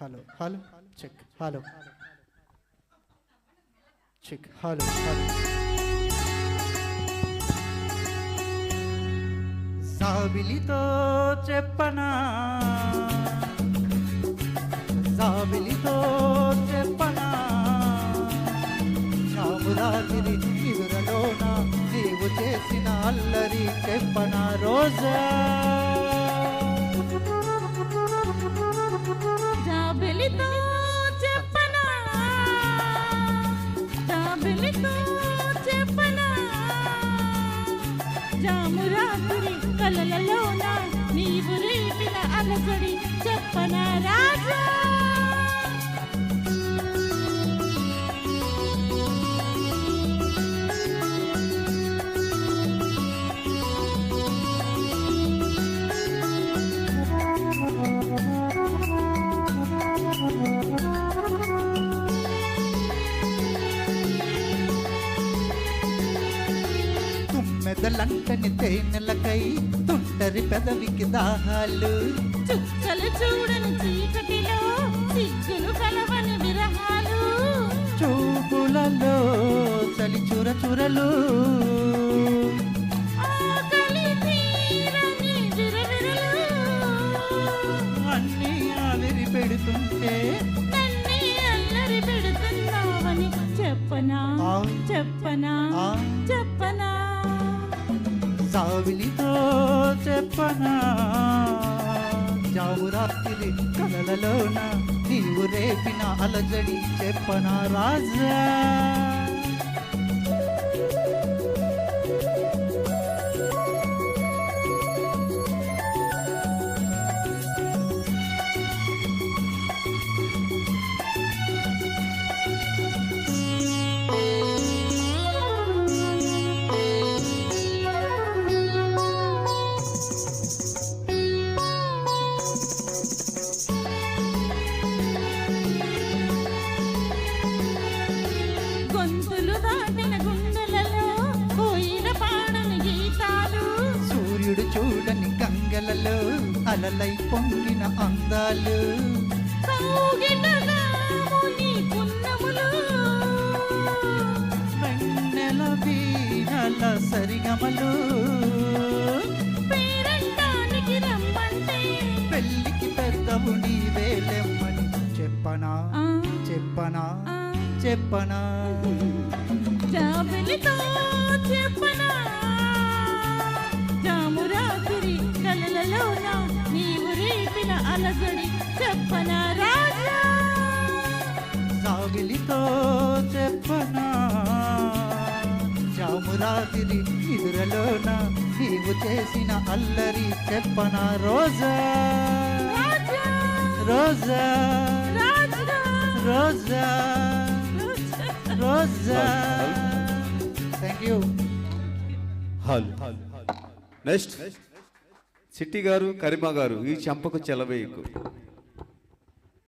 hello hello check hello check hello hello సాబిలితో చెప్పనా సాబిలితో చెప్పనా చామురాగిరి ఎదురలోన నీవు చేసిన అల్లరి చెప్పనా రోజా జాబిలితో చెప్పనా జాబిలితో చెప్పనా జామురాత్రి కలలలోన నీవు రేపిన అలజడి చెప్పనా రాజా మెదలంటని తేనెలకై తుంటరి పెదవికి దాహాలు చుక్కలు చూడని చీకటిలో సిగ్గులు కలవని విరహాలు చూపులలో చలి చురచురలు ఆకలి తీరని విరవిరలు అన్నీ ఆవిరి పెడుతుంటే నన్నే అల్లరి పెడుతున్నావని చెప్పనా చెప్పనా చెప్పనా సావిలితో చెప్పనా జామురాత్రి కలలలోన నీవు రేపిన అలజడి చెప్పనా రాజా గొంతులు దాటిన గుండెలలో కోయిల పాడని గీతాలు సూర్యుడు చూడని గంగలలో అలలై పొంగిన అందాలు కౌగిటగాము నీ పున్నములు వెన్నెల వీణల సరిగమలు పేరంటానికి రమ్మంటే పెళ్ళికి పెద్దవు నీవేలెమ్మని చెప్పనా చెప్పనా చెప్పనా జాబిలితో చెప్పనా జామురాత్రి కలలలోన నీవు రేపిన అలజడి చెప్పనా రాజా సాగిలితో చెప్పనా జామురాతిరి ఎదురలోన నీవు చేసిన అల్లరి చెప్పనా రోజా రాజా రోజా రాజా రోజా రోజా థ్యాంక్ యూ నెక్స్ట్ సిట్టి గారు కరిమా గారు ఈ చెంపకు చెలవేయకు